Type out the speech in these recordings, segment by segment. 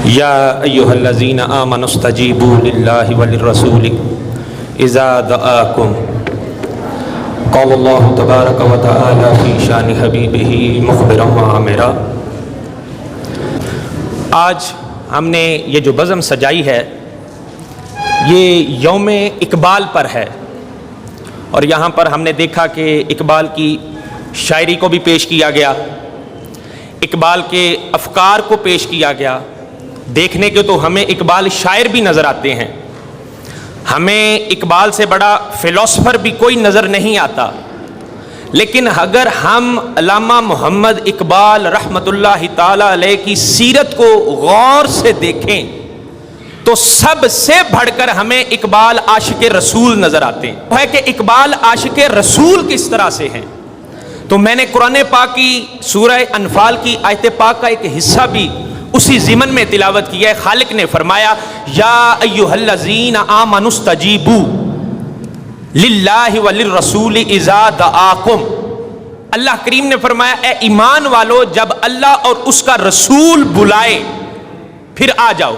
یا ایہا الذین آمنوا استجیبوا للہ وللرسول اذا دعاکم قال اللہ تبارک و تعالی فی شان حبیبہ مخبرا وعامرا۔ آج ہم نے یہ جو بزم سجائی ہے یہ یوم اقبال پر ہے، اور یہاں پر ہم نے دیکھا کہ اقبال کی شاعری کو بھی پیش کیا گیا، اقبال کے افکار کو پیش کیا گیا۔ دیکھنے کے تو ہمیں اقبال شاعر بھی نظر آتے ہیں، ہمیں اقبال سے بڑا فلسفر بھی کوئی نظر نہیں آتا، لیکن اگر ہم علامہ محمد اقبال رحمۃ اللہ تعالی علیہ کی سیرت کو غور سے دیکھیں تو سب سے بڑھ کر ہمیں اقبال عاشق رسول نظر آتے ہیں۔ وہ ہے کہ اقبال عاشق رسول کس طرح سے ہیں۔ تو میں نے قرآن پاک کی سورہ انفال کی آیت پاک کا ایک حصہ بھی اسی ضمن میں تلاوت کیا ہے۔ خالق نے فرمایا یا ایھا الذین آمنوا استجیبوا للہ وللرسول اذا دعاکم۔ اللہ کریم نے فرمایا اے ایمان والو، جب اللہ اور اس کا رسول بلائے پھر آ جاؤ۔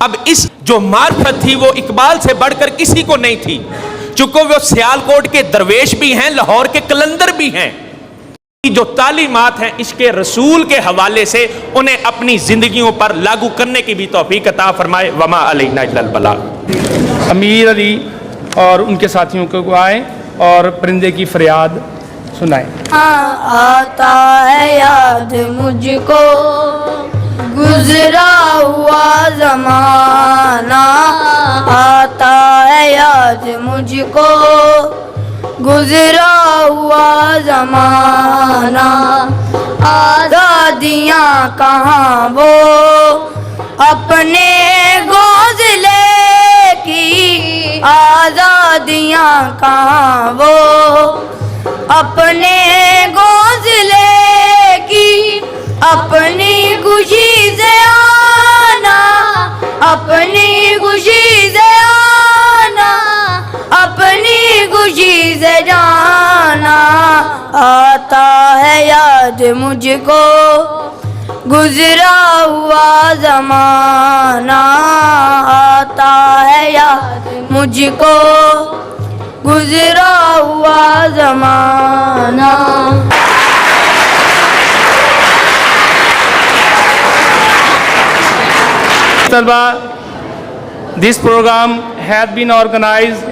اب اس جو معرفت تھی وہ اقبال سے بڑھ کر کسی کو نہیں تھی، چونکہ وہ سیالکوٹ کے درویش بھی ہیں، لاہور کے قلندر بھی ہیں۔ جو تعلیمات ہیں عشق رسول کے حوالے سے انہیں اپنی زندگیوں پر لاگو کرنے کی بھی توفیق عطا فرمائے۔ وما علینا الا البلاغ۔ امیر علی اور ان کے ساتھیوں کو آئیں اور پرندے کی فریاد سنائیں۔ آتا ہے یاد مجھ کو گزرا ہوا زمانہ، آتا ہے یاد مجھ کو گزرا ہوا زمانہ، آزادیاں کہاں وہ اپنے گھونسلے کی، آزادیاں کہاں وہ اپنے گھونسلے کی، اپنی خوشی سے آنا، اپنی خوشی سے آنا، اپنی خوشی سے جانا، آتا ہے یاد مجھ کو گزرا ہوا زمانہ، آتا ہے یاد مجھ کو گزرا ہوا زمانہ۔ This program has been organized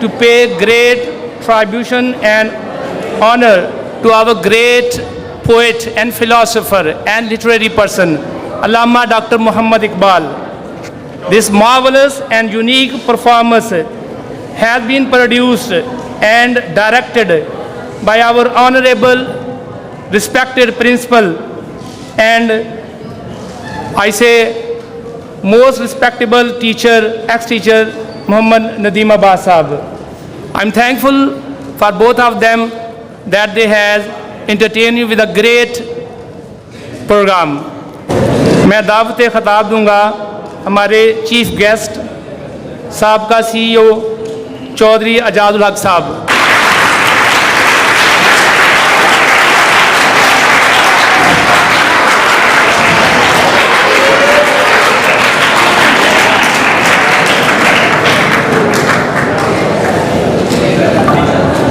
to pay great tribute and honor to our great poet and philosopher and literary person, Allama Dr. Muhammad Iqbal. This marvelous and unique performance has been produced and directed by our honorable, respected principal, and I say most respectable teacher, ex-teacher Muhammad Nadeem Abbas Sahab. I'm thankful for both of them that they has entertained you with a great program. میں دعوت خطاب دوں گا ہمارے chief guest سابقہ CEO Chaudhry اعجاز الحق صاحب۔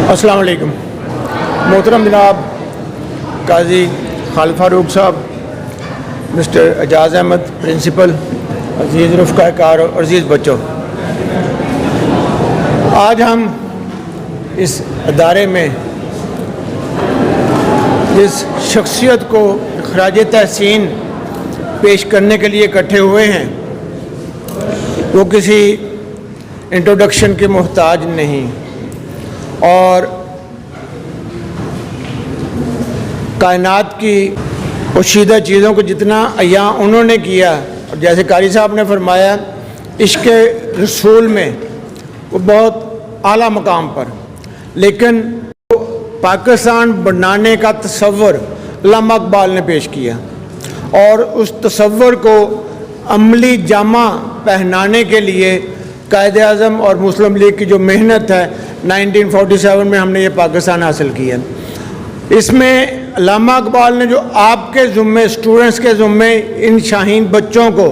السلام علیکم۔ محترم جناب قاضی خالد فاروق صاحب، مسٹر اعجاز احمد پرنسپل، عزیز رفقا کار اور عزیز بچوں، آج ہم اس ادارے میں جس شخصیت کو خراج تحسین پیش کرنے کے لیے اکٹھے ہوئے ہیں وہ کسی انٹروڈکشن کے محتاج نہیں، اور کائنات کی پوشیدہ چیزوں کو جتنا عیاں انہوں نے کیا، اور جیسے قاری صاحب نے فرمایا عشق رسول میں وہ بہت اعلیٰ مقام پر، لیکن پاکستان بنانے کا تصور علامہ اقبال نے پیش کیا، اور اس تصور کو عملی جامہ پہنانے کے لیے قائد اعظم اور مسلم لیگ کی جو محنت ہے 1947 میں ہم نے یہ پاکستان حاصل کیا۔ اس میں علامہ اقبال نے جو آپ کے ذمے اسٹوڈنٹس کے ذمے ان شاہین بچوں کو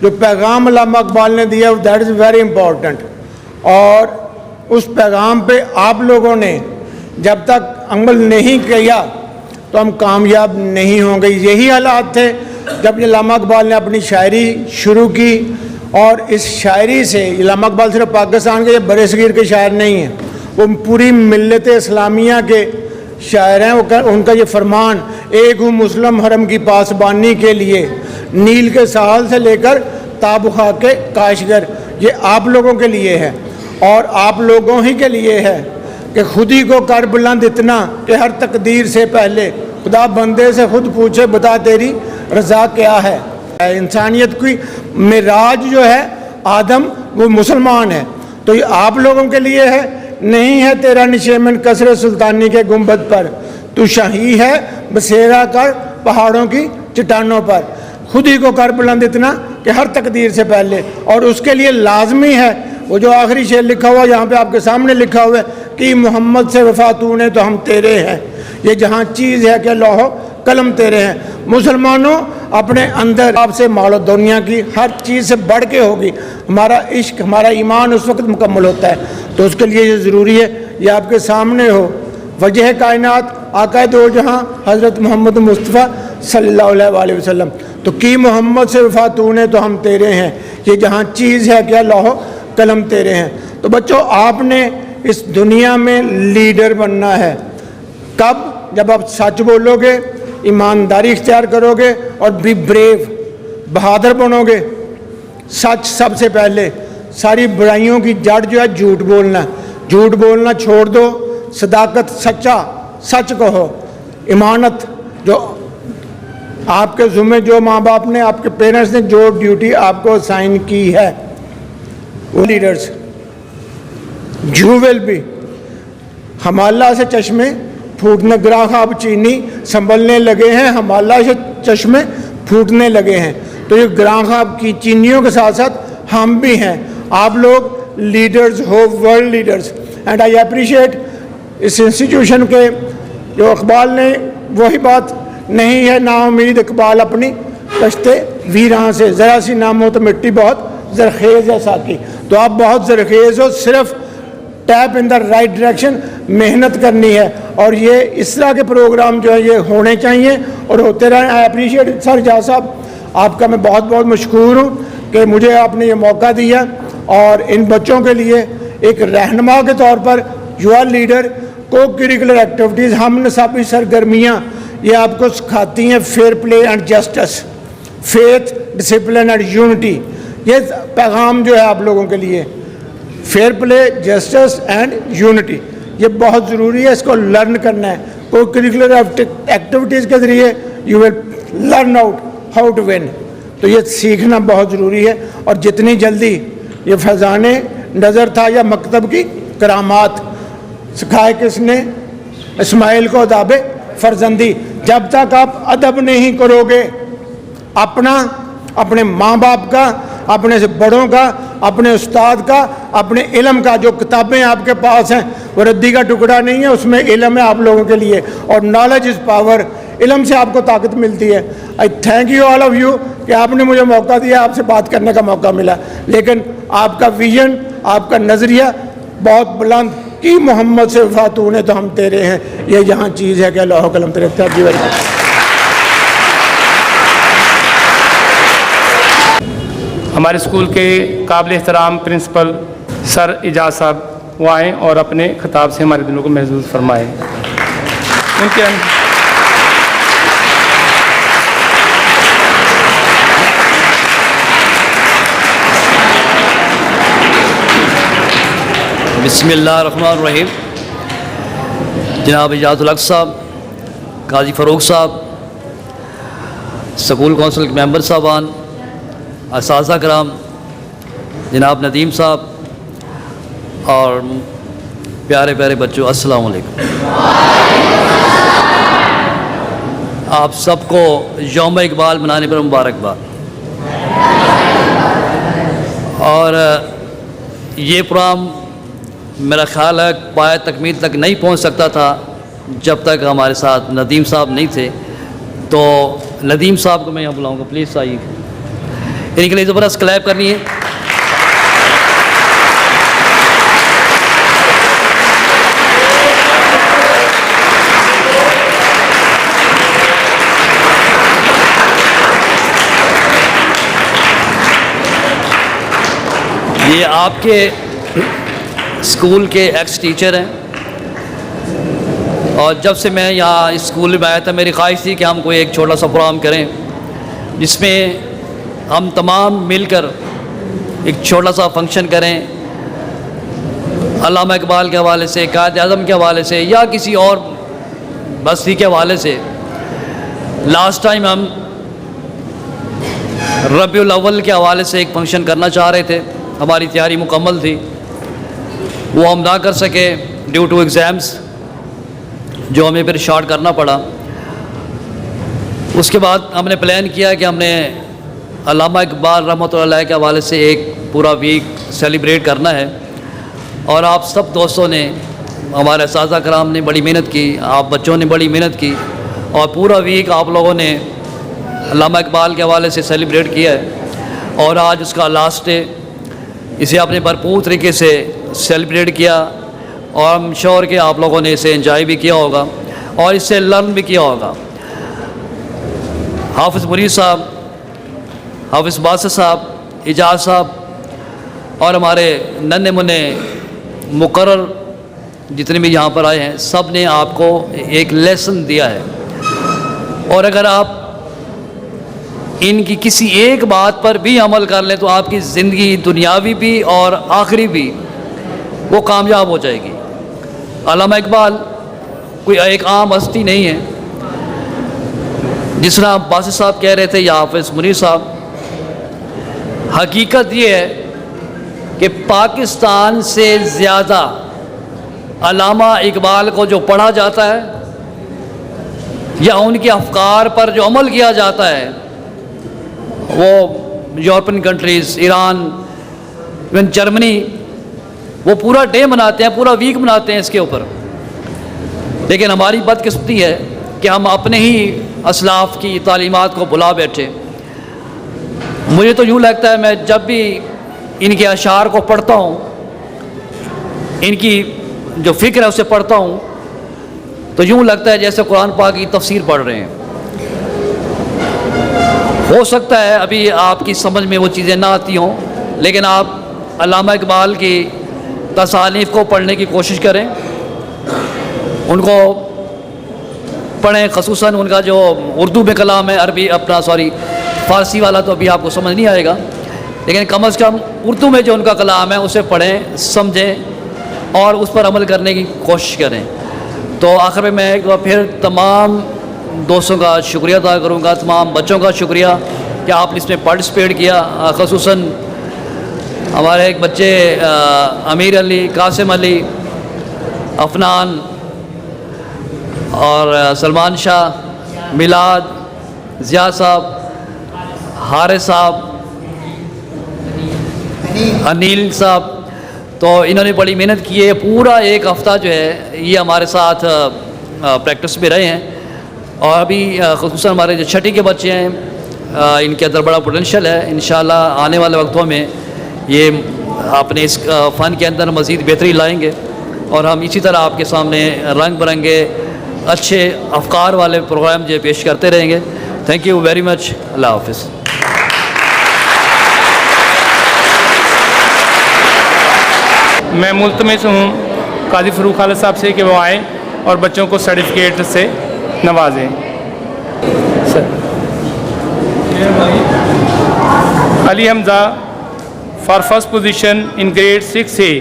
جو پیغام علامہ اقبال نے دیا دیٹ از ویری امپورٹنٹ، اور اس پیغام پہ آپ لوگوں نے جب تک عمل نہیں کیا تو ہم کامیاب نہیں ہوں گے۔ یہی حالات تھے جب علامہ اقبال نے اپنی شاعری شروع کی، اور اس شاعری سے علامہ اقبال صرف پاکستان کے یا برِ صغیر کے شاعر نہیں ہیں، وہ پوری ملت اسلامیہ کے شاعر ہیں۔ ان کا یہ فرمان، ایک ہوں مسلم حرم کی پاسبانی کے لیے، نیل کے ساحل سے لے کر تاب خاک کے کاشگر، یہ آپ لوگوں کے لیے ہے اور آپ لوگوں ہی کے لیے ہے کہ خود ہی کو کر بلند اتنا کہ ہر تقدیر سے پہلے خدا بندے سے خود پوچھے بتا تیری رضا کیا ہے۔ انسانیت کی معراج جو ہے آدم وہ مسلمان ہے، تو یہ آپ لوگوں کے لیے ہے۔ نہیں ہے تیرا نشیمن قصر سلطانی کے گنبد پر، تو شاہی ہے بسیرا کر پہاڑوں کی چٹانوں پر، خود ہی کو کر بلند اتنا کہ ہر تقدیر سے پہلے۔ اور اس کے لیے لازمی ہے وہ جو آخری شعر لکھا ہوا یہاں پہ آپ کے سامنے لکھا ہوا ہے کہ محمد سے وفا تو نے تو ہم تیرے ہیں، یہ جہاں چیز ہے کہ لوح و قلم تیرے ہیں۔ مسلمانوں اپنے اندر آپ سے مال و دنیا کی ہر چیز سے بڑھ کے ہوگی، ہمارا عشق ہمارا ایمان اس وقت مکمل ہوتا ہے، تو اس کے لیے یہ ضروری ہے یہ آپ کے سامنے ہو۔ وجہ کائنات آقا دو جہاں حضرت محمد مصطفیٰ صلی اللہ علیہ وسلم، تو کی محمد سے وفا تو نے تو ہم تیرے ہیں، یہ جہاں چیز ہے کیا لوح و قلم تیرے ہیں۔ تو بچوں آپ نے اس دنیا میں لیڈر بننا ہے، کب؟ جب آپ سچ بولو گے، ایمانداری اختیار کرو گے اور بی بریو، بہادر بنو گے۔ سچ سب سے پہلے، ساری برائیوں کی جڑ جو ہے جھوٹ بولنا، جھوٹ بولنا چھوڑ دو، صداقت سچا سچ کہو، امانت جو آپ کے ذمہ جو ماں باپ نے آپ کے پیرنٹس نے جو ڈیوٹی آپ کو سائن کی ہے وہ leaders you will be. Himalaya سے چشمے پھوٹنے، گراں خواب چینی سنبھلنے لگے ہیں، ہمالہ سے چشمے پھوٹنے لگے ہیں، تو یہ گراں خواب کی چینیوں کے ساتھ ساتھ ہم بھی ہیں۔ آپ لوگ لیڈرز ہو، world leaders, and I appreciate اس انسٹیٹیوشن کے جو اقبال نے وہی بات نہیں ہے نا امید اقبال اپنی کشتے ویراں سے، ذرا سی نام ہو تو مٹی بہت زرخیز ہے ساقی، تو آپ بہت زرخیز ہو، صرف tap in the right direction, محنت کرنی ہے، اور یہ اس طرح کے پروگرام جو ہے یہ ہونے چاہیے اور ہوتے رہیں۔ آئی اپریشیٹ سر جہاں صاحب، آپ کا میں بہت بہت مشکور ہوں کہ مجھے آپ نے یہ موقع دیا، اور ان بچوں کے لیے ایک رہنما کے طور پر you are leader, co curricular activities, ہم نصابی سرگرمیاں یہ آپ کو سکھاتی ہیں fair play and justice, faith, discipline and unity, یہ پیغام جو ہے آپ لوگوں کے لیے، fair play, justice and unity, یہ بہت ضروری ہے، اس کو لرن کرنا ہے۔ کو کریکولر ایکٹیویٹیز کے ذریعے you will learn out how to win, تو یہ سیکھنا بہت ضروری ہے۔ اور جتنی جلدی یہ فیضان نظر تھا یا مکتب کی کرامات سکھائے کس نے؟ اسماعیل کو آداب فرزندی۔ جب تک آپ ادب نہیں کرو گے اپنا، اپنے ماں باپ کا، اپنے سے بڑوں کا، اپنے استاد کا، اپنے علم کا، جو کتابیں آپ کے پاس ہیں وہ ردی کا ٹکڑا نہیں ہے، اس میں علم ہے آپ لوگوں کے لیے، اور نالج از پاور، علم سے آپ کو طاقت ملتی ہے۔ I thank you all of you کہ آپ نے مجھے موقع دیا، آپ سے بات کرنے کا موقع ملا، لیکن آپ کا ویژن، آپ کا نظریہ بہت بلند کہ محمد سے وفا تو نے تو ہم تیرے ہیں، یہ یہاں چیز ہے کہ لوح و قلم تیرے۔ تھینک یو ویری مچ۔ ہمارے اسکول کے قابل احترام پرنسپل سر اعجاز صاحب وہ آئیں اور اپنے خطاب سے ہمارے دلوں کو محظوظ فرمائیں۔ ان کے بسم اللہ الرحمن الرحیم۔ جناب اعجاز الحق صاحب، قاضی فاروق صاحب، سکول کونسل کے ممبر صاحبان، اساتذہ کرام، جناب ندیم صاحب اور پیارے پیارے بچوں، السلام علیکم۔ آپ سب کو یوم اقبال منانے پر مبارکباد۔ اور یہ پروگرام میرا خیال ہے پایہ تکمیل تک نہیں پہنچ سکتا تھا جب تک ہمارے ساتھ ندیم صاحب نہیں تھے. تو ندیم صاحب کو میں یہاں بلاؤں گا, پلیز آئیے. ان کے لیے زبردست کلیپ کرنی ہے. یہ آپ کے اسکول کے ایکس ٹیچر ہیں, اور جب سے میں یہاں اسکول میں آیا تھا میری خواہش تھی کہ ہم کوئی ایک چھوٹا سا پروگرام کریں جس میں ہم تمام مل کر ایک چھوٹا سا فنکشن کریں, علامہ اقبال کے حوالے سے, قائد اعظم کے حوالے سے, یا کسی اور بستی کے حوالے سے. لاسٹ ٹائم ہم ربیع الاول کے حوالے سے ایک فنکشن کرنا چاہ رہے تھے, ہماری تیاری مکمل تھی, وہ ہم نہ کر سکے ڈیو ٹو ایگزامس, جو ہمیں پھر شارٹ کرنا پڑا. اس کے بعد ہم نے پلان کیا کہ ہم نے علامہ اقبال رحمۃ اللہ علیہ کے حوالے سے ایک پورا ویک سیلیبریٹ کرنا ہے, اور آپ سب دوستوں نے, ہمارے اساتذہ کرام نے بڑی محنت کی, آپ بچوں نے بڑی محنت کی, اور پورا ویک آپ لوگوں نے علامہ اقبال کے حوالے سے سیلیبریٹ کیا ہے, اور آج اس کا لاسٹ ڈے. اسے آپ نے بھرپور طریقے سے سیلیبریٹ کیا, اور ہم شور کہ آپ لوگوں نے اسے انجوائے بھی کیا ہوگا اور اس سے لرن بھی کیا ہوگا. حافظ منیر صاحب, حافظ باسط صاحب, اعجاز صاحب, اور ہمارے ننھے منع مقرر جتنے بھی یہاں پر آئے ہیں, سب نے آپ کو ایک لیسن دیا ہے, اور اگر آپ ان کی کسی ایک بات پر بھی عمل کر لیں تو آپ کی زندگی دنیاوی بھی اور آخری بھی وہ کامیاب ہو جائے گی. علامہ اقبال کوئی ایک عام ہستی نہیں ہے, جس طرح باسط صاحب کہہ رہے تھے یا حافظ منیر صاحب. حقیقت یہ ہے کہ پاکستان سے زیادہ علامہ اقبال کو جو پڑھا جاتا ہے یا ان کے افکار پر جو عمل کیا جاتا ہے, وہ European countries, Iran, even Germany, وہ پورا ڈے مناتے ہیں, پورا ویک مناتے ہیں اس کے اوپر. لیکن ہماری بدقسمتی ہے کہ ہم اپنے ہی اسلاف کی تعلیمات کو بھلا بیٹھے. مجھے تو یوں لگتا ہے, میں جب بھی ان کے اشعار کو پڑھتا ہوں, ان کی جو فکر ہے اسے پڑھتا ہوں, تو یوں لگتا ہے جیسے قرآن پاک کی تفسیر پڑھ رہے ہیں. ہو سکتا ہے ابھی آپ کی سمجھ میں وہ چیزیں نہ آتی ہوں, لیکن آپ علامہ اقبال کی تصانیف کو پڑھنے کی کوشش کریں, ان کو پڑھیں, خصوصاً ان کا جو اردو میں کلام ہے, عربی فارسی والا تو ابھی آپ کو سمجھ نہیں آئے گا, لیکن کم از کم اردو میں جو ان کا کلام ہے اسے پڑھیں, سمجھیں, اور اس پر عمل کرنے کی کوشش کریں. تو آخر میں ایک بار پھر تمام دوستوں کا شکریہ ادا کروں گا, تمام بچوں کا شکریہ کہ آپ نے اس میں پارٹیسپیٹ کیا. خصوصاً ہمارے ایک بچے امیر علی, قاسم علی, افنان اور سلمان شاہ, میلاد, ضیاء صاحب, حارث صاحب, انیل صاحب, تو انہوں نے بڑی محنت کی ہے. پورا ایک ہفتہ جو ہے یہ ہمارے ساتھ پریکٹس میں رہے ہیں, اور ابھی خصوصاً ہمارے جو چھٹی کے بچے ہیں ان کے اندر بڑا پوٹینشیل ہے. انشاءاللہ آنے والے وقتوں میں یہ اپنے اس فن کے اندر مزید بہتری لائیں گے, اور ہم اسی طرح آپ کے سامنے رنگ برنگے اچھے افکار والے پروگرام جو پیش کرتے رہیں گے. Thank you very much. اللہ حافظ. میں ملتمس ہوں قاضی فروخ خالد صاحب سے کہ وہ آئیں اور بچوں کو سرٹیفکیٹ سے نوازیں. Ali Hamza for first position in grade 6A.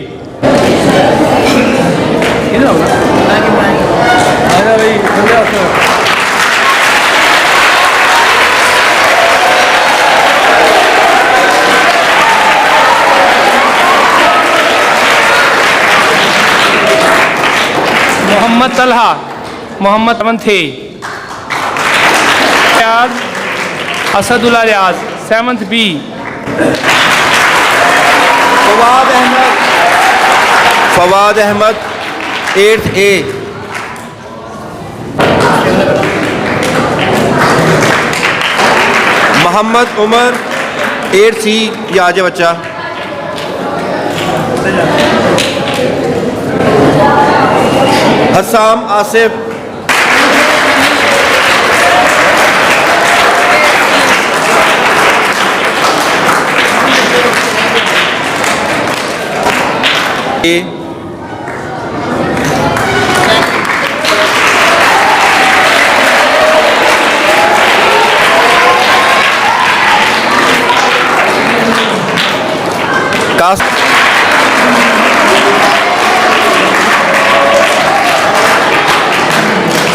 Muhammad Talha, Muhammad Aman تھے, اسد اللہ ریاض 7th B. Fawad Ahmad 8th A. Muhammad Umar 8C, یہ آ جائے بچہ. حسام آصف.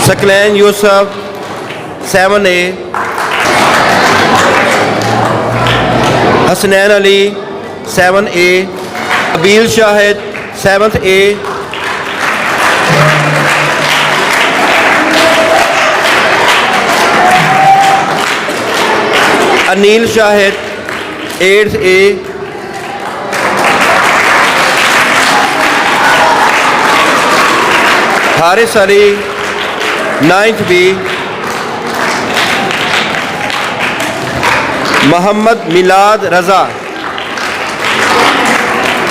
سکلین یوسف 7A. حسنین علی 7A. ابیل شاہد 7A. انیل شاہد 8A. حارث علی 9B. محمد میلاد رضا.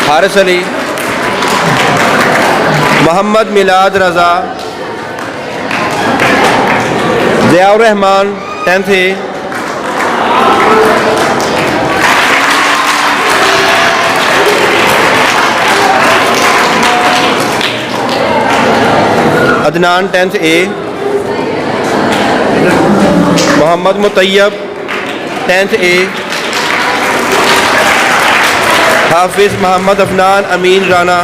حارث علی. محمد میلاد رضا. ضیاء الرحمان 10th A. Adnan 10th A. Muhammad مطیب 10th A. حافظ محمد عفنان امین رانا.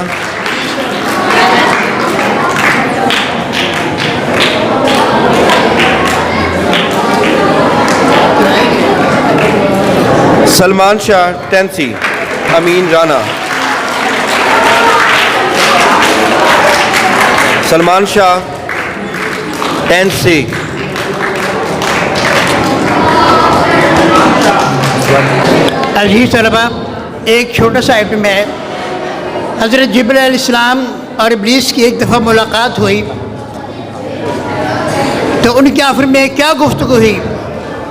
سلمان شاہ 10th C. امین رانا. سلمان شاہ 10th C. عزیز طلبہ، ایک چھوٹا سا آئٹم ہے. حضرت جبرائیل علیہ السلام اور ابلیس کی ایک دفعہ ملاقات ہوئی تو ان کے آخر میں کیا گفتگو ہوئی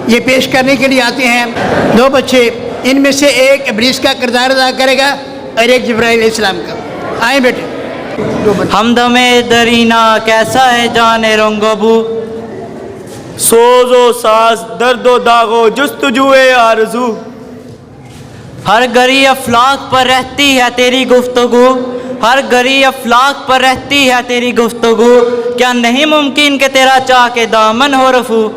یہ پیش کرنے کے لیے آتے ہیں 2 بچے. ان میں سے ایک ابلیس کا کردار ادا کرے گا اور ایک جبرائیل علیہ السلام کا. آئیں بیٹے. ہمدم درینا کیسا ہے جان رنگ و بو، سوز و ساز درد و داغ و جستجوئے آرزو، ہر گری افلاک پر رہتی ہے تیری گفتگو، ہر گری افلاک پر رہتی ہے تیری گفتگو، کیا نہیں ممکن کہ تیرا چاہ کے دامن ہو رفو.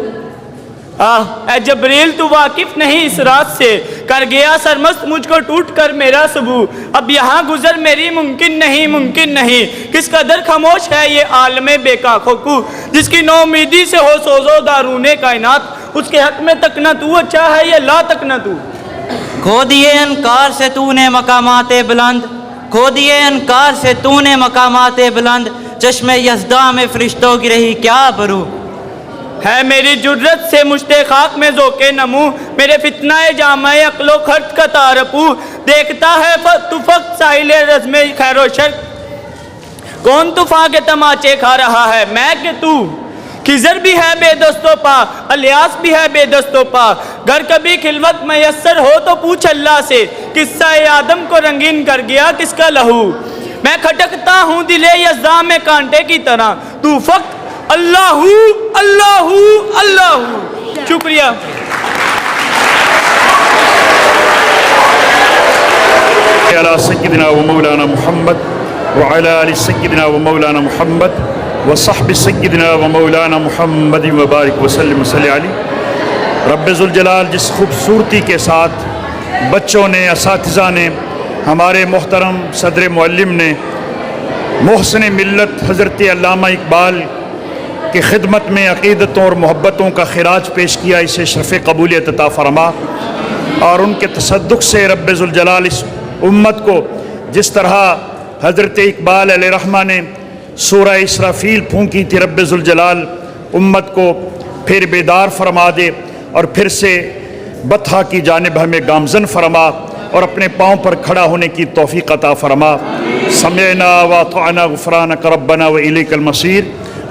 اے جبریل تو واقف نہیں اس رات سے، کر گیا سرمست مجھ کو ٹوٹ کر میرا سبو، اب یہاں گزر میری ممکن نہیں ممکن نہیں. کس قدر خاموش ہے یہ عالم بے کاخوں کو، جس کی نو امیدی سے ہو سوزو دارون کائنات، اس کے حق میں تک نہ تو اچھا ہے یہ لا تک نہ تو. کھو دیے انکار سے تو نے مقامات بلند، کھو دیے انکار سے تو نے مقامات بلند، چشم یزداں میں فرشتوں کی رہی کیا برو. ہے میری جرت سے مشت خاک میں ذوق نمو، میرے فتنہ جامع عقل و خرد کا تعارفو، دیکھتا ہے تو فقط ساحل رزم خیر و شر، کون طوفان کے تماچے کھا رہا ہے میں کہ تو. خضر بھی ہے بے دست و پا، الیاس بھی ہے بے دست و پا، گر کبھی خلوت میسر ہو تو پوچھ اللہ سے، قصہ آدم کو رنگین کر گیا کس کا لہو. میں کھٹکتا ہوں دل یزداں میں کانٹے کی طرح، تو فقط اللہ اللہ اللہ. شکریہ. علی سیدنا و مولانا محمد وعلی آل سیدنا و مولانا محمد وصحب سیدنا و مولانا محمد وبارک وسلم وصلی علیہ. رب ذوالجلال جس خوبصورتی کے ساتھ بچوں نے، اساتذہ نے، ہمارے محترم صدر معلم نے محسن ملت حضرت علامہ اقبال کی خدمت میں عقیدتوں اور محبتوں کا خراج پیش کیا، اسے شرف قبولیت عطا فرما، اور ان کے تصدق سے رب ذوالجلال اس امت کو جس طرح حضرت اقبال علیہ رحمہ نے سورہ اسرافیل پھونکی تھی، رب ذوالجلال امت کو پھر بیدار فرما دے اور پھر سے بطحہ کی جانب ہمیں گامزن فرما اور اپنے پاؤں پر کھڑا ہونے کی توفیق عطا فرما. سمعنا واطعنا غفرانک ربنا والیک المصیر.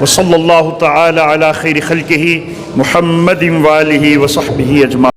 وصلی اللہ تعالی علی خیر خلقہ محمد وآلہ وصحبہ اجمعین.